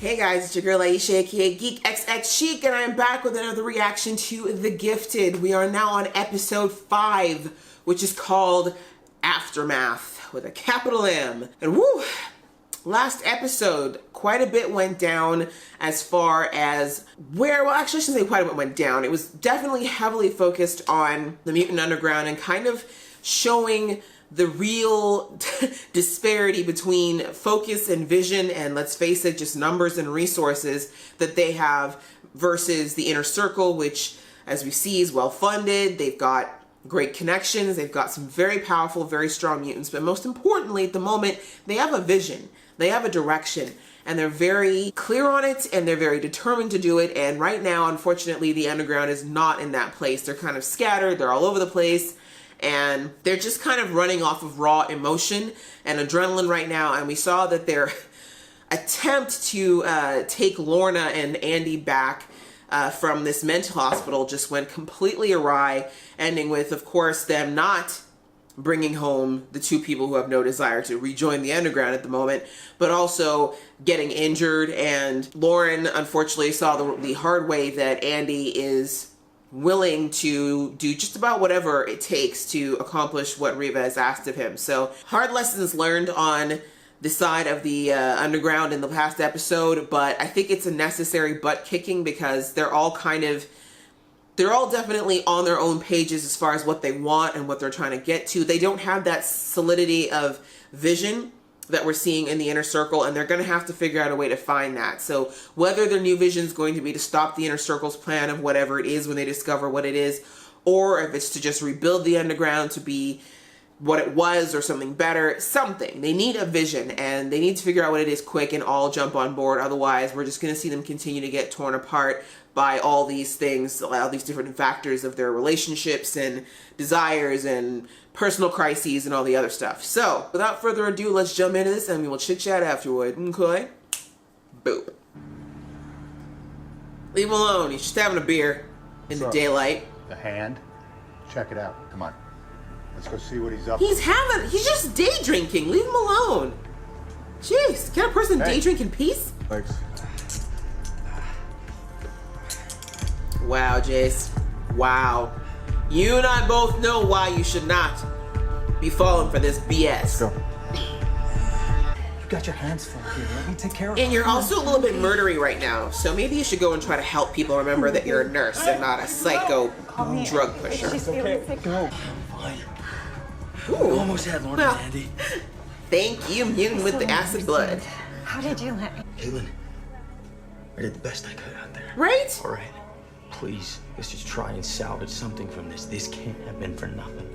Hey guys, it's your girl Aisha, aka geekxxchic, and I'm back with another reaction to The Gifted. We are now on episode 5, which is called Aftermath, with a capital M. And woo! Last episode, quite a bit went down as far as well, actually I shouldn't say quite a bit went down. It was definitely heavily focused on the Mutant Underground and kind of showing the real disparity between focus and vision and, let's face it, just numbers and resources that they have versus the Inner Circle, which, as we see, is well funded. They've got great connections. They've got some very powerful, very strong mutants. But most importantly, at the moment, they have a vision. They have a direction. And they're very clear on it, and they're very determined to do it. And right now, unfortunately, the Underground is not in that place. They're kind of scattered. They're all over the place. And they're just kind of running off of raw emotion and adrenaline right now. And we saw that their attempt to take Lorna and Andy back from this mental hospital just went completely awry, ending with, of course, them not bringing home the two people who have no desire to rejoin the Underground at the moment, but also getting injured. And Lauren, unfortunately, saw the hard way that Andy is willing to do just about whatever it takes to accomplish what Reva has asked of him. So hard lessons learned on the side of the Underground in the past episode, but I think it's a necessary butt kicking because they're all definitely on their own pages as far as what they want and what they're trying to get to. They don't have that solidity of vision that we're seeing in the Inner Circle, and they're going to have to figure out a way to find that. So whether their new vision is going to be to stop the Inner Circle's plan of whatever it is when they discover what it is, or if it's to just rebuild the Underground to be what it was or something better, something. They need a vision, and they need to figure out what it is quick and all jump on board. Otherwise, we're just going to see them continue to get torn apart by all these things, all these different factors of their relationships and desires and personal crises and all the other stuff. So, without further ado, let's jump into this and we will chit-chat afterward. Okay? Boop. Leave him alone. He's just having a beer in the daylight. The hand? Check it out. Come on. Let's go see what he's up to. He's just day drinking. Leave him alone. Jeez, can a person day drink in peace? Thanks. Wow, Jace. Wow. You and I both know why you should not be falling for this BS. Let's go. You got your hands full here. Let me take care of it. And you're also a little bit murdery right now, so maybe you should go and try to help people remember that you're a nurse and not a psycho drug pusher. It's okay. Go. Fine. Ooh. Almost had Lorna and Andy. Thank you, mutant with the acid blood. How did you let me? Caitlin, I did the best I could out there. Right? All right. Please, let's just try and salvage something from this. This can't have been for nothing.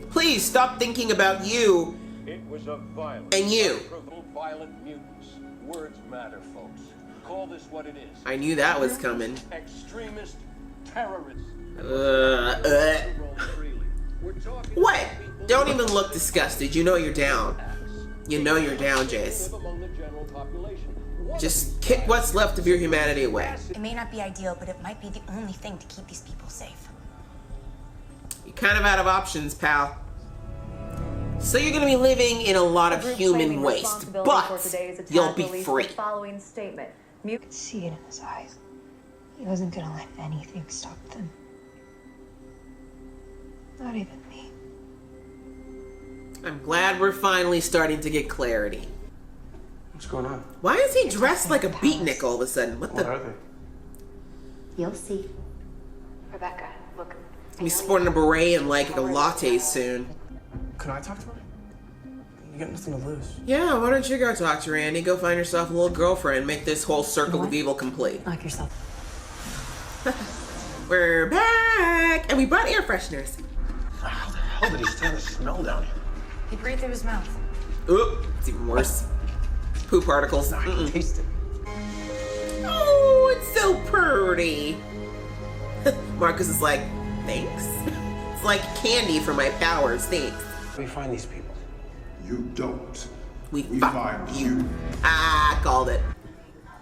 Please stop thinking about you. It was a violent, and you. Violent mutants. Words matter, folks. Call this what it is. I knew that was coming. Extremist terrorists. What? Don't even look disgusted. You know you're down. You know you're down, Jace. Just kick what's left of your humanity away. It may not be ideal, but it might be the only thing to keep these people safe. You're kind of out of options, pal. So you're going to be living in a lot of human waste, but you'll be free. Following statement. You could see it in his eyes. He wasn't going to let anything stop them. Not even me. I'm glad we're finally starting to get clarity. What's going on? Why is he dressed like a beatnik all of a sudden? What are they? You'll see. Rebecca, look. He's sporting a beret and like a latte soon. Can I talk to her? You got nothing to lose. Yeah, why don't you go talk to Randy? Go find yourself a little girlfriend. Make this whole circle of evil complete. Knock yourself. We're back! And we brought air fresheners. How the hell did he stand the smell down here? He breathed through his mouth. Oop, it's even worse. Poop particles. Taste it. Oh, it's so pretty. Marcus is like, thanks. It's like candy for my powers, thanks. We find these people. You don't. We find you. Ah, called it.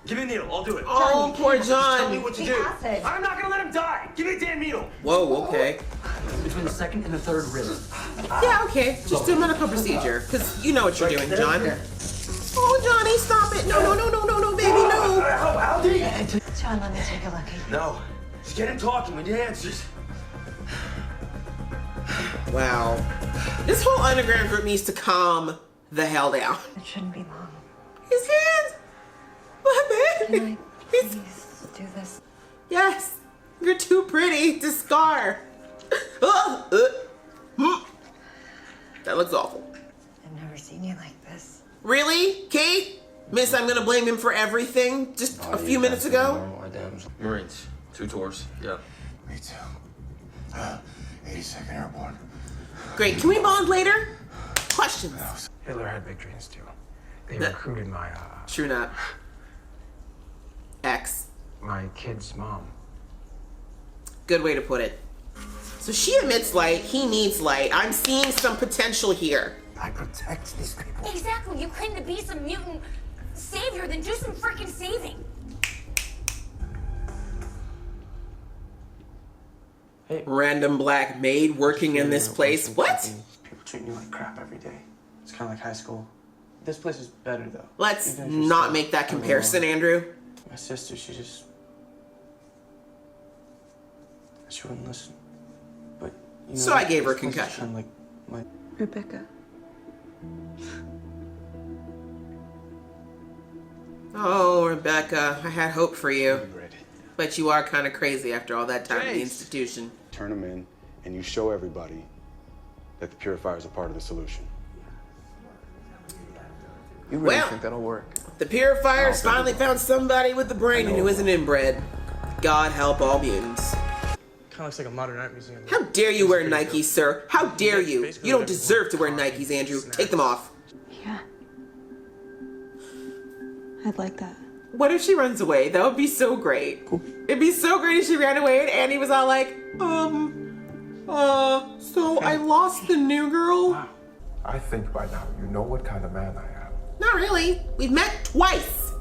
Give me a needle. I'll do it. Oh, poor Tell me John. what to do. I'm not gonna let him die. Give me a damn needle. Whoa, okay. Between the second and the third rib. Yeah, okay. Just do a medical procedure. Because you know what you're doing, John. Oh, Johnny, stop it. No, baby, no. John, let me take a look. No. Just get him talking when he answers. Wow. This whole underground group needs to calm the hell down. It shouldn't be long. His hands. My Can I baby. please do this? Yes. You're too pretty to scar. That looks awful. I've never seen you like this. Really, Kate? Miss, I'm gonna blame him for everything just a few minutes ago. Marines. 2 tours. Yeah. Me too. 82nd Airborne. Great. Can we bond later? Questions. Hitler had big dreams too. They No. recruited my True not. X. kid's mom. Good way to put it. So she emits light, he needs light. I'm seeing some potential here. I protect these people. Exactly. You claim to be some mutant savior, then do some freaking saving. Random black maid working in this place. What? People treating you like crap every day. It's kind of like high school. This place is better though. Let's Even if you're not still make that alone. comparison, Andrew. My sister, she wouldn't listen. But you know, So I gave her this place is concussion. kinda like my Rebecca. Oh, Rebecca, I had hope for you. But you are kind of crazy after all that time in the institution. Turn them in, and you show everybody that the Purifiers are part of the solution. You really Well, think that'll work? The Purifiers finally found somebody with the brain and who isn't inbred. God help all mutants. Kind of looks like a modern art museum. How dare you wear Nikes, sir? How dare you? You don't deserve to wear Nikes, Andrew. Take them off. Yeah. I'd like that. What if she runs away? That would be so great. It'd be so great if she ran away and Andy was all like, so I lost the new girl? I think by now you know what kind of man I am. Not really. We've met twice.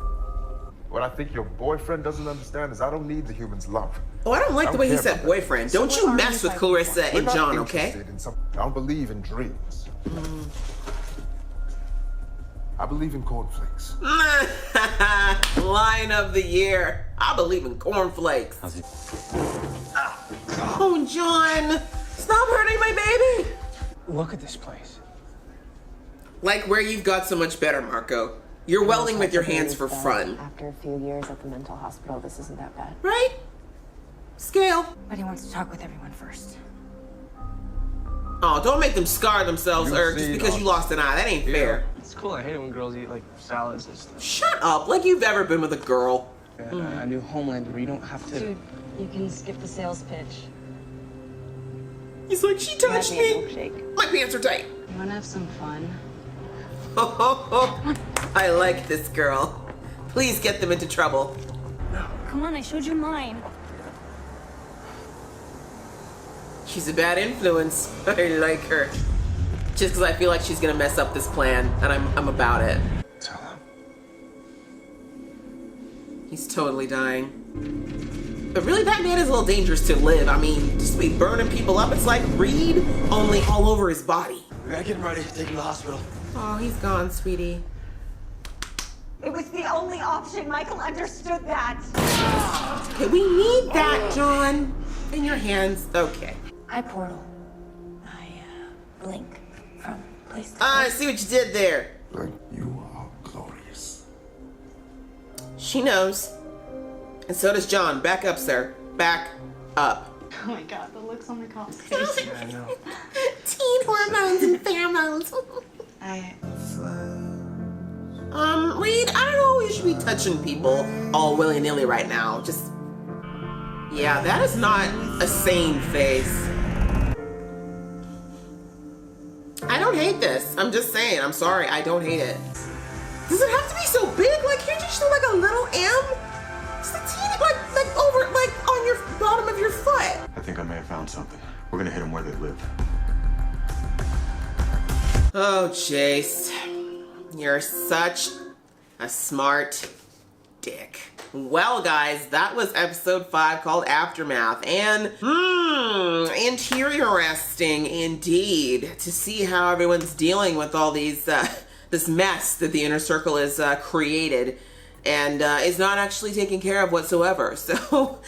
What I think your boyfriend doesn't understand is I don't need the human's love. Oh, I don't like the way he care said about that. boyfriend. Don't you mess with Clarissa We're and not John, okay? interested in I don't believe in dreams. I believe in cornflakes. Line of the year. I believe in cornflakes. Oh, John. Stop hurting my baby. Look at this place. Like where you've got so much better, Marco. You're welding with your hands for fun. After a few years at the mental hospital, this isn't that bad. Right? Scale. But he wants to talk with everyone first. Oh, don't make them scar themselves, or just because you lost an eye. That ain't fair. It's cool. I hate it when girls eat like salads and stuff. Shut up. Like you've ever been with a girl. A new Homelander where you don't have to. Dude, you can skip the sales pitch. He's like, she touched Have me a me. milkshake. My pants are tight. You wanna have some fun? I like this girl. Please get them into trouble. Come on, I showed you mine. She's a bad influence. I like her. Just because I feel like she's gonna mess up this plan, and I'm about it. Tell him. He's totally dying. But really, that man is a little dangerous to live. I mean, just be burning people up. It's like Reed, only all over his body. We gotta get him ready. Take him to the hospital. Oh, he's gone, sweetie. It was the only option. Michael understood that. Okay, we need that, John. In your hands. Okay. I portal. I blink from place to I place. see what you did there. Like you are glorious. She knows. And so does John. Back up, sir. Back up. Oh my god, the looks on the cop's Yeah, I know. Teen hormones and pheromones. Reed, I don't know if you should be touching people all willy-nilly right now. Just, yeah, that is not a sane face. I don't hate this. I'm just saying. I'm sorry. I don't hate it. Does it have to be so big? Like, can't you just do like a little M? Just a teeny, like over, like on your bottom of your foot. I think I may have found something. We're gonna hit them where they live. Oh, Jace. You're such a smart dick. Well, guys, that was episode 5 called Aftermath. And, interesting indeed to see how everyone's dealing with all these this mess that the inner circle is created, and is not actually taken care of whatsoever. So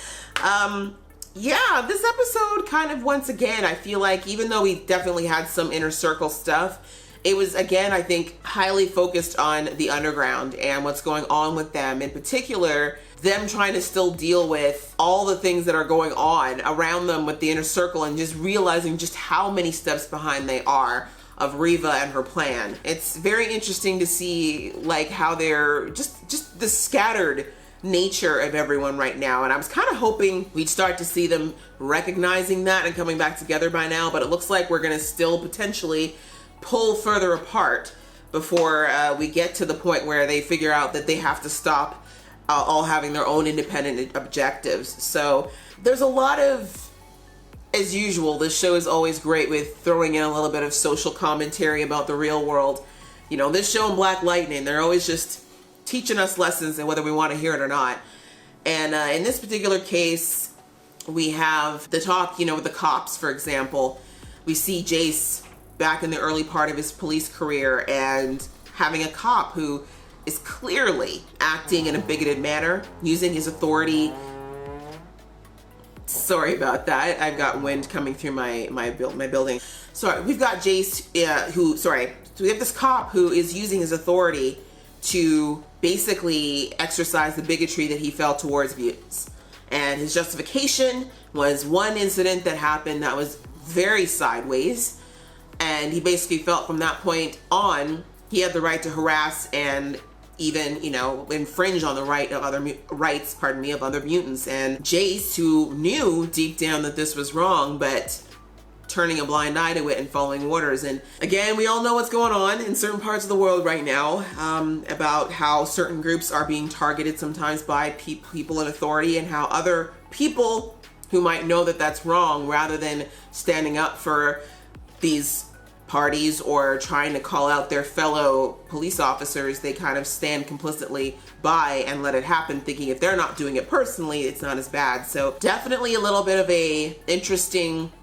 yeah, this episode kind of, once again, I feel like even though we definitely had some inner circle stuff, it was, again, I think, highly focused on the underground and what's going on with them. In particular, them trying to still deal with all the things that are going on around them with the inner circle, and just realizing just how many steps behind they are of Riva and her plan. It's very interesting to see like how they're just the scattered nature of everyone right now, and I was kind of hoping we'd start to see them recognizing that and coming back together by now, but it looks like we're gonna still potentially pull further apart before we get to the point where they figure out that they have to stop all having their own independent objectives. So there's a lot of, as usual, this show is always great with throwing in a little bit of social commentary about the real world. You know, this show and Black Lightning, they're always just teaching us lessons, and whether we want to hear it or not. And in this particular case, we have the talk, you know, with the cops, for example. We see Jace back in the early part of his police career and having a cop who is clearly acting in a bigoted manner, using his authority. Sorry about that. I've got wind coming through my building. Sorry, we've got Jace, so we have this cop who is using his authority to basically exercise the bigotry that he felt towards mutants. And his justification was one incident that happened that was very sideways, and he basically felt from that point on he had the right to harass and even, you know, infringe on the right of other of other mutants. And Jace, who knew deep down that this was wrong, but turning a blind eye to it and following orders. And again, we all know what's going on in certain parts of the world right now, about how certain groups are being targeted sometimes by people in authority, and how other people who might know that that's wrong, rather than standing up for these parties or trying to call out their fellow police officers, they kind of stand complicitly by and let it happen, thinking if they're not doing it personally, it's not as bad. So definitely a little bit of a interesting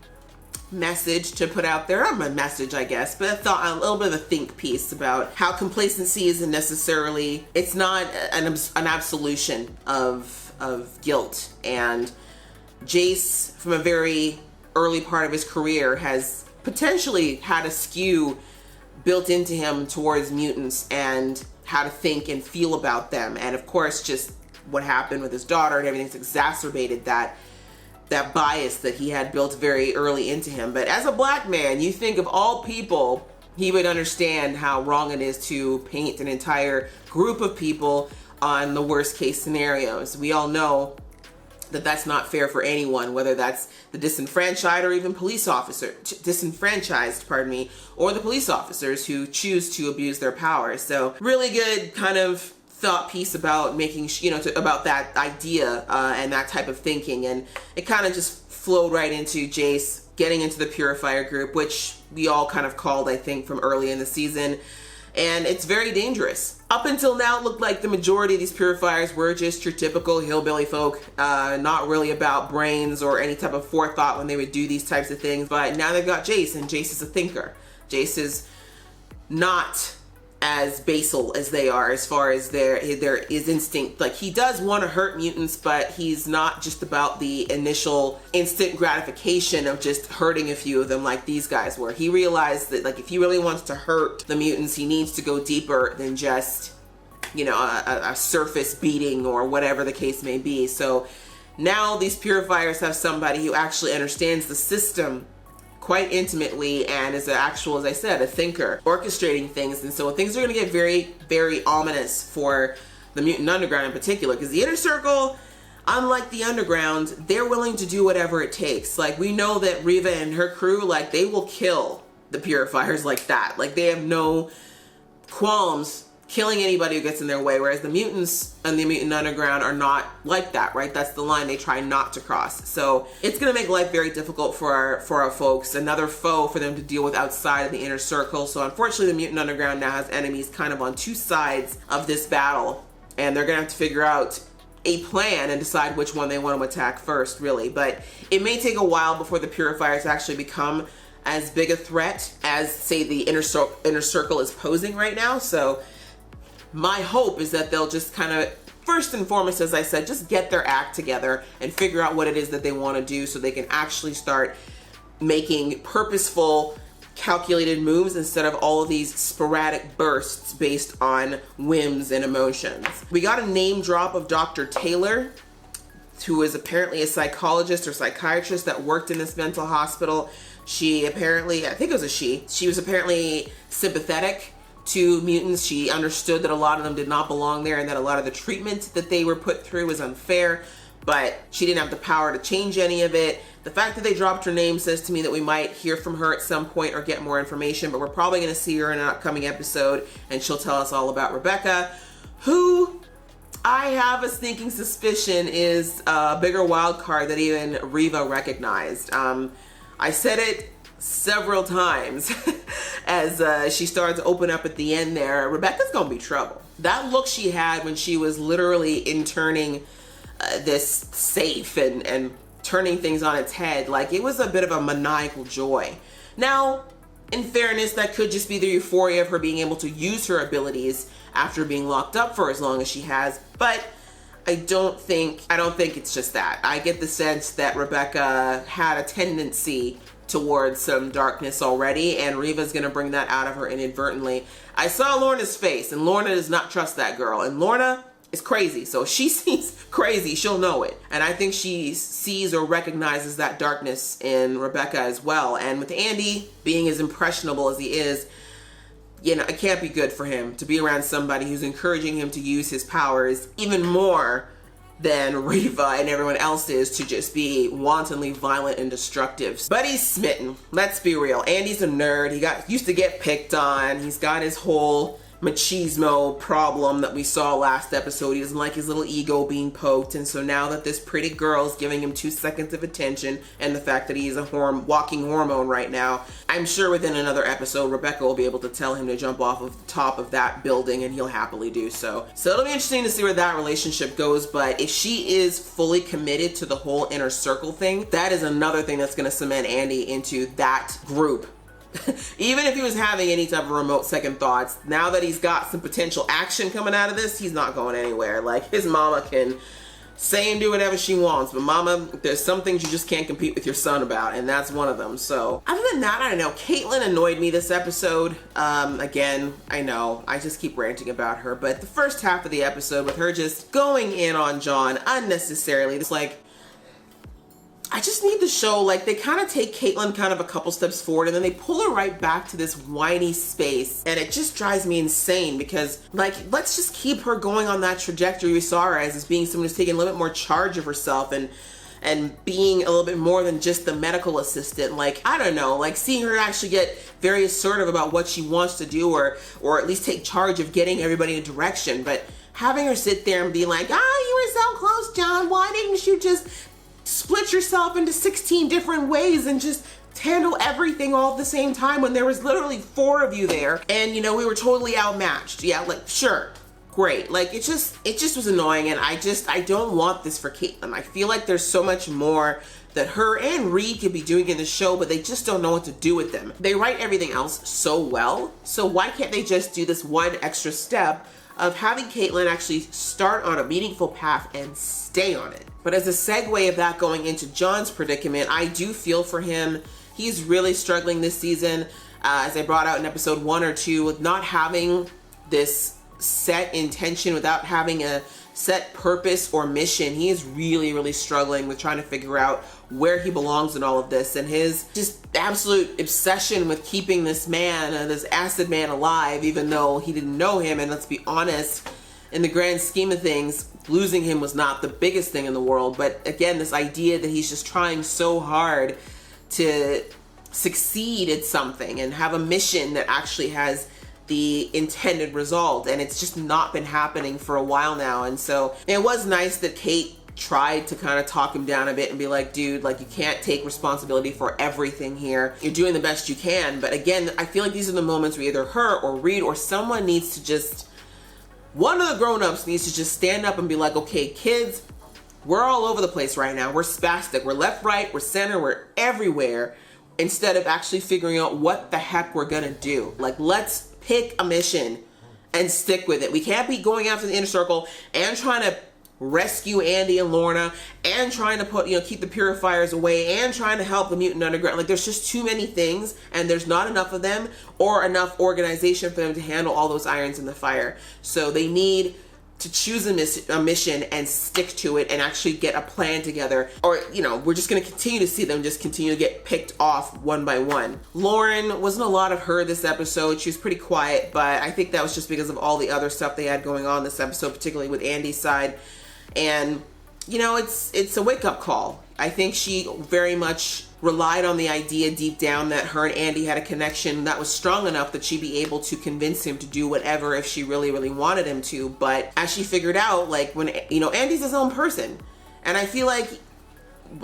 message to put out there. A message, I guess, but a little bit of a think piece about how complacency isn't necessarily, it's not an absolution of guilt. And Jace, from a very early part of his career, has potentially had a skew built into him towards mutants and how to think and feel about them. And of course, just what happened with his daughter and everything's exacerbated that bias that he had built very early into him. But as a black man, you think of all people, he would understand how wrong it is to paint an entire group of people on the worst case scenarios. We all know that that's not fair for anyone, whether that's the disenfranchised or even disenfranchised, or the police officers who choose to abuse their power. So really good kind of thought piece about making, about that idea and that type of thinking. And it kind of just flowed right into Jace getting into the Purifier group, which we all kind of called, I think, from early in the season. And it's very dangerous. Up until now, it looked like the majority of these Purifiers were just your typical hillbilly folk, not really about brains or any type of forethought when they would do these types of things. But now they've got Jace, and Jace is a thinker. Jace is not as basal as they are as far as his instinct. Like, he does want to hurt mutants, but he's not just about the initial instant gratification of just hurting a few of them like these guys were. He realized that, like, if he really wants to hurt the mutants, he needs to go deeper than just, a surface beating or whatever the case may be. So now these Purifiers have somebody who actually understands the system quite intimately and is actual, as I said, a thinker, orchestrating things. And so things are going to get very, very ominous for the Mutant Underground in particular, because the Inner Circle, unlike the Underground, they're willing to do whatever it takes. Like, we know that Riva and her crew, like, they will kill the Purifiers like that. Like, they have no qualms killing anybody who gets in their way, whereas the mutants and the Mutant Underground are not like that, right? That's the line they try not to cross. So it's going to make life very difficult for our folks, another foe for them to deal with outside of the Inner Circle. So unfortunately, the Mutant Underground now has enemies kind of on two sides of this battle, and they're going to have to figure out a plan and decide which one they want to attack first, really. But it may take a while before the Purifiers actually become as big a threat as, say, the inner circle is posing right now. So my hope is that they'll just kind of, first and foremost, as I said, just get their act together and figure out what it is that they want to do so they can actually start making purposeful, calculated moves instead of all of these sporadic bursts based on whims and emotions. We got a name drop of Dr. Taylor, who is apparently a psychologist or psychiatrist that worked in this mental hospital. She apparently, I think it was a she was apparently sympathetic to mutants. She understood that a lot of them did not belong there and that a lot of the treatment that they were put through was unfair, but she didn't have the power to change any of it. The fact that they dropped her name says to me that we might hear from her at some point or get more information, but we're probably going to see her in an upcoming episode and she'll tell us all about Rebecca, who I have a sneaking suspicion is a bigger wild card that even Reva recognized. I said it several times as she started to open up at the end there. Rebecca's gonna be trouble. That look she had when she was literally interning this safe and turning things on its head, like it was a bit of a maniacal joy. Now, in fairness, that could just be the euphoria of her being able to use her abilities after being locked up for as long as she has, but I don't think it's just that. I get the sense that Rebecca had a tendency towards some darkness already, and Reva's gonna bring that out of her inadvertently. I saw Lorna's face, and Lorna does not trust that girl, and Lorna is crazy, so if she sees crazy, she'll know it. And I think she sees or recognizes that darkness in Rebecca as well. And with Andy being as impressionable as he is, you know, it can't be good for him to be around somebody who's encouraging him to use his powers even more than Reva and everyone else is to just be wantonly violent and destructive. But he's smitten. Let's be real. Andy's a nerd. He used to get picked on. He's got his whole machismo problem that we saw last episode. He doesn't like his little ego being poked, and so now that this pretty girl's giving him 2 seconds of attention, and the fact that he's a walking hormone right now, I'm sure within another episode Rebecca will be able to tell him to jump off of the top of that building, and he'll happily do so. So it'll be interesting to see where that relationship goes, but if she is fully committed to the whole inner circle thing, that is another thing that's going to cement Andy into that group. Even if he was having any type of remote second thoughts, now that he's got some potential action coming out of this, he's not going anywhere. Like, his mama can say and do whatever she wants, but mama, there's some things you just can't compete with your son about, and that's one of them. So other than that, I don't know. Caitlin annoyed me this episode. Again, I know I just keep ranting about her, but the first half of the episode with her just going in on John unnecessarily, it's like, I just need the show, like, they kind of take Caitlin kind of a couple steps forward and then they pull her right back to this whiny space, and it just drives me insane because, like, let's just keep her going on that trajectory we saw her as being someone who's taking a little bit more charge of herself and being a little bit more than just the medical assistant. Like, I don't know, like seeing her actually get very assertive about what she wants to do or at least take charge of getting everybody in a direction, but having her sit there and be like, you were so close, John, why didn't you just split yourself into 16 different ways and just handle everything all at the same time when there was literally 4 of you there and, you know, we were totally outmatched. Yeah, like, sure, great. Like, it just was annoying, and I don't want this for Caitlin. I feel like there's so much more that her and Reed could be doing in the show, but they just don't know what to do with them. They write everything else so well, so why can't they just do this one extra step of having Caitlin actually start on a meaningful path and stay on it? But as a segue of that going into John's predicament, I do feel for him. He's really struggling this season, as I brought out in episode 1 or 2, with not having this set intention, without having a set purpose or mission. He is really, really struggling with trying to figure out where he belongs in all of this, and his just absolute obsession with keeping this man, this acid man, alive, even though he didn't know him. And let's be honest, in the grand scheme of things, losing him was not the biggest thing in the world. But again, this idea that he's just trying so hard to succeed at something and have a mission that actually has the intended result, and it's just not been happening for a while now. And so it was nice that Kate tried to kind of talk him down a bit and be like, dude, like, you can't take responsibility for everything here. You're doing the best you can. But again, I feel like these are the moments where either her or Reed or someone needs to just, one of the grown-ups needs to just stand up and be like, okay, kids, we're all over the place right now. We're spastic. We're left, right, we're center, we're everywhere. instead of actually figuring out what the heck we're gonna do. Like, let's pick a mission and stick with it. We can't be going after the inner circle and trying to rescue Andy and Lorna and trying to put, keep the Purifiers away and trying to help the mutant underground. Like, there's just too many things, and there's not enough of them or enough organization for them to handle all those irons in the fire. So they need to choose a mission and stick to it and actually get a plan together, or we're just going to continue to see them just continue to get picked off one by one. Lauren, wasn't a lot of her this episode. She was pretty quiet, but I think that was just because of all the other stuff they had going on this episode, particularly with Andy's side. And it's a wake-up call. I think she very much relied on the idea deep down that her and Andy had a connection that was strong enough that she'd be able to convince him to do whatever if she really, really wanted him to. But as she figured out, like, when, Andy's his own person. And I feel like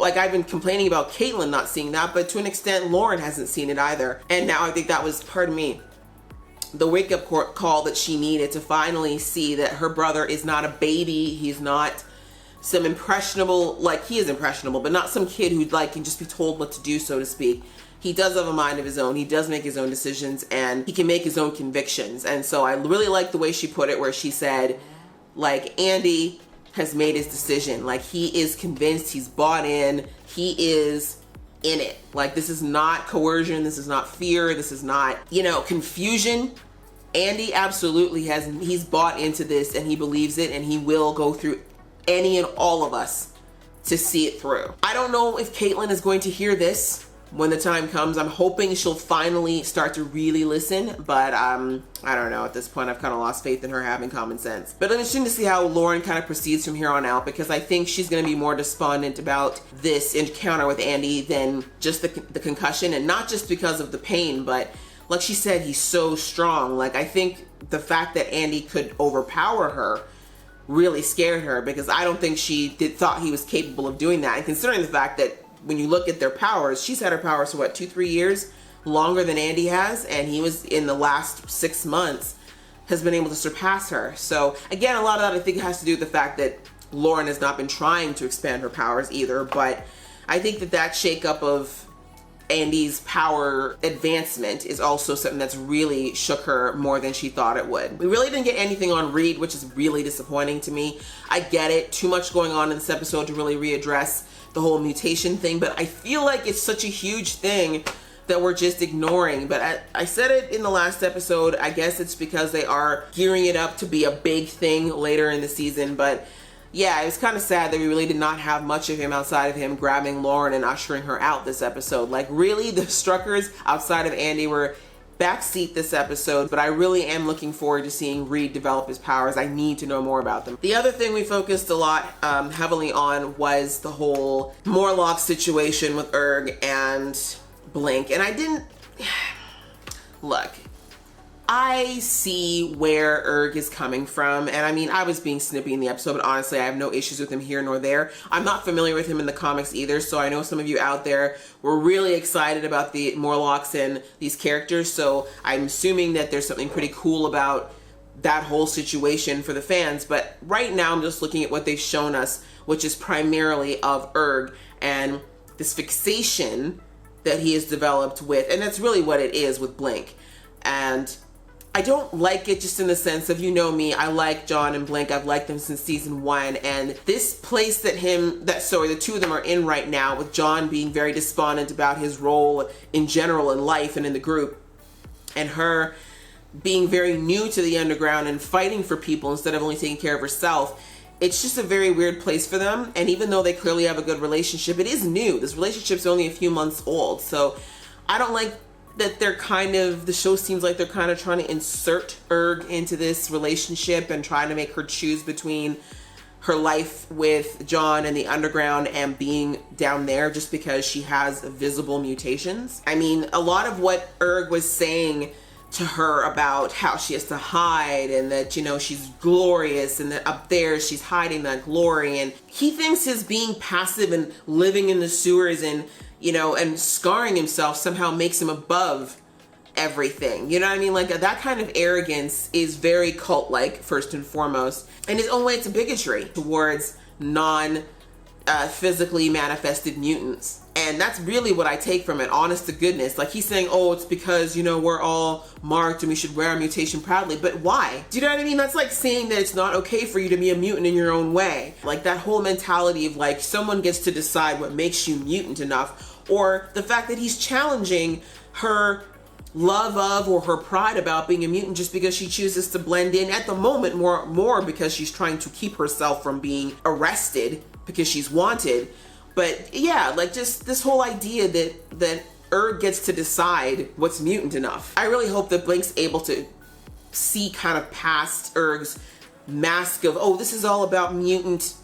I've been complaining about Caitlin not seeing that, but to an extent, Lauren hasn't seen it either. And now I think that was, the wake-up call that she needed to finally see that her brother is not a baby. He's not some impressionable, like, he is impressionable, but not some kid who can just be told what to do, so to speak. He does have a mind of his own. He does make his own decisions, and he can make his own convictions. And so I really like the way she put it, where she said, like, Andy has made his decision. Like, he is convinced, he's bought in, he is in it. Like, this is not coercion, this is not fear, this is not, confusion. Andy absolutely he's bought into this, and he believes it, and he will go through any and all of us to see it through. I don't know if Caitlin is going to hear this when the time comes. I'm hoping she'll finally start to really listen, but I don't know. At this point, I've kind of lost faith in her having common sense. But it's interesting to see how Lauren kind of proceeds from here on out, because I think she's going to be more despondent about this encounter with Andy than just the concussion, and not just because of the pain, but like she said, he's so strong. Like, I think the fact that Andy could overpower her really scared her, because I don't think she thought he was capable of doing that. And considering the fact that when you look at their powers, she's had her powers for what, 2-3 years, longer than Andy has, and he was in the last 6 months has been able to surpass her. So again, a lot of that I think has to do with the fact that Lauren has not been trying to expand her powers either, but I think that shakeup of Andy's power advancement is also something that's really shook her more than she thought it would. We really didn't get anything on Reed, which is really disappointing to me. I get it, too much going on in this episode to really readdress the whole mutation thing, but I feel like it's such a huge thing that we're just ignoring. But I said it in the last episode, I guess it's because they are gearing it up to be a big thing later in the season, but yeah, it was kind of sad that we really did not have much of him outside of him grabbing Lauren and ushering her out this episode. Like, really, the Struckers outside of Andy were backseat this episode, but I really am looking forward to seeing Reed develop his powers. I need to know more about them. The other thing we focused a lot heavily on was the whole Morlock situation with Erg and Blink, and I didn't... Look, I see where Erg is coming from, and I mean, I was being snippy in the episode, but honestly, I have no issues with him here nor there. I'm not familiar with him in the comics either, so I know some of you out there were really excited about the Morlocks and these characters, so I'm assuming that there's something pretty cool about that whole situation for the fans. But right now, I'm just looking at what they've shown us, which is primarily of Erg and this fixation that he has developed with, and that's really what it is with Blink. And I don't like it just in the sense of, you know me, I like John and Blink. I've liked them since season 1, and this place that the two of them are in right now, with John being very despondent about his role in general in life and in the group, and her being very new to the underground and fighting for people instead of only taking care of herself. It's just a very weird place for them, and even though they clearly have a good relationship, it is new. This relationship's only a few months old, so I don't like that the show seems like they're kind of trying to insert Erg into this relationship and trying to make her choose between her life with John and the underground and being down there just because she has visible mutations. I mean, a lot of what Erg was saying to her about how she has to hide and that, she's glorious and that up there she's hiding that glory, and he thinks his being passive and living in the sewers and and scarring himself somehow makes him above everything. You know what I mean? Like, that kind of arrogance is very cult-like, first and foremost. In his own way, it's a bigotry towards non physically manifested mutants. And that's really what I take from it, honest to goodness. Like, he's saying, oh, it's because, you know, we're all marked and we should wear our mutation proudly. But why? Do you know what I mean? That's like saying that it's not okay for you to be a mutant in your own way. Like, that whole mentality of like, someone gets to decide what makes you mutant enough, or the fact that he's challenging her love of or her pride about being a mutant just because she chooses to blend in at the moment more because she's trying to keep herself from being arrested because she's wanted. But yeah, like, just this whole idea that Erg gets to decide what's mutant enough. I really hope that Blink's able to see kind of past Erg's mask of, oh, this is all about mutant,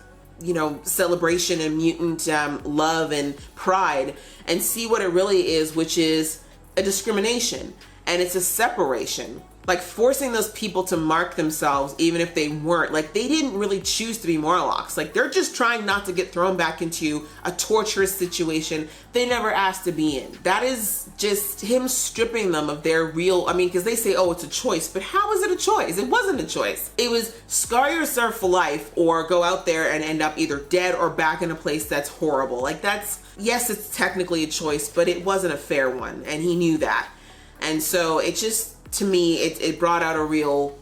you know, celebration and mutant love and pride, and see what it really is, which is a discrimination, and it's a separation. Like, forcing those people to mark themselves even if they weren't. Like, they didn't really choose to be Morlocks. Like, they're just trying not to get thrown back into a torturous situation they never asked to be in. That is just him stripping them of their real, I mean, because they say, oh, it's a choice, but how is it a choice? It wasn't a choice. It was scar yourself for life or go out there and end up either dead or back in a place that's horrible. Like, that's, yes, it's technically a choice, but it wasn't a fair one, and he knew that. And so it just, to me, it brought out a real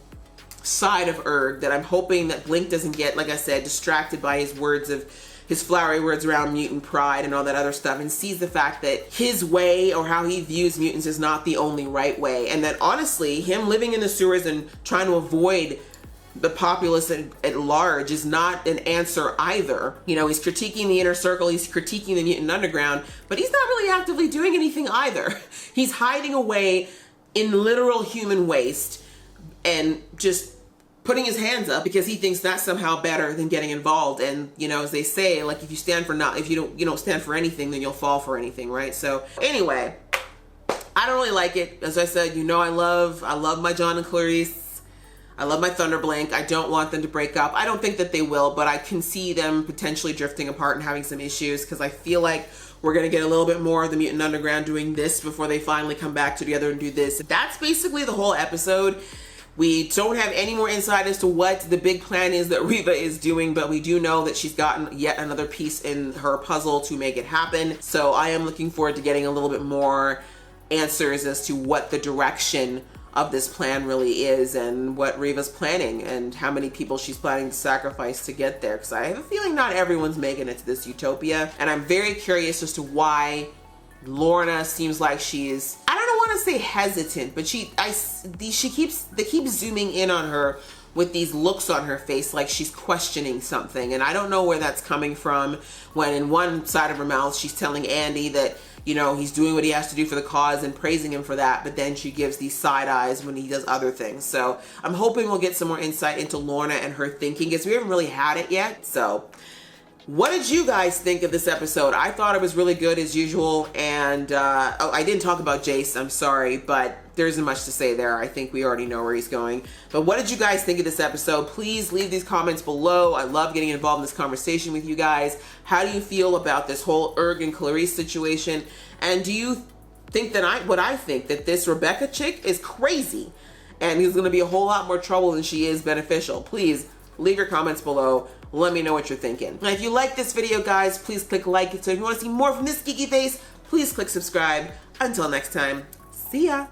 side of Erg that I'm hoping that Blink doesn't get, like I said, distracted by his words of, his flowery words around mutant pride and all that other stuff, and sees the fact that his way or how he views mutants is not the only right way. And that honestly, him living in the sewers and trying to avoid the populace at large is not an answer either. You know, he's critiquing the inner circle, he's critiquing the mutant underground, but he's not really actively doing anything either. He's hiding away in literal human waste and just putting his hands up because he thinks that's somehow better than getting involved. And, you know, as they say, like, if you stand for if you don't stand for anything, then you'll fall for anything, right? So anyway, I don't really like it. As I said, you know, I love my John and Clarice. I love my Thunderblink. I don't want them to break up. I don't think that they will, but I can see them potentially drifting apart and having some issues, because I feel like we're going to get a little bit more of the Mutant Underground doing this before they finally come back together and do this. That's basically the whole episode. We don't have any more insight as to what the big plan is that Reva is doing, but we do know that she's gotten yet another piece in her puzzle to make it happen. So I am looking forward to getting a little bit more answers as to what the direction of this plan really is, and what Reva's planning, and how many people she's planning to sacrifice to get there, because I have a feeling not everyone's making it to this utopia. And I'm very curious as to why Lorna seems like she's, I don't want to say hesitant, but they keep zooming in on her with these looks on her face like she's questioning something, and I don't know where that's coming from, when in one side of her mouth she's telling Andy that, you know, he's doing what he has to do for the cause and praising him for that, but then she gives these side eyes when he does other things. So I'm hoping we'll get some more insight into Lorna and her thinking, because we haven't really had it yet. So what did you guys think of this episode? I thought it was really good as usual, and oh, I didn't talk about Jace, I'm sorry, but there isn't much to say there. I think we already know where he's going. But what did you guys think of this episode? Please leave these comments below. I love getting involved in this conversation with you guys. How do you feel about this whole Erg and Clarice situation? And do you think that what I think, that this Rebecca chick is crazy and he's going to be a whole lot more trouble than she is beneficial? Please leave your comments below. Let me know what you're thinking. And if you like this video, guys, please click like it. So if you want to see more from this geeky face, please click subscribe. Until next time, see ya.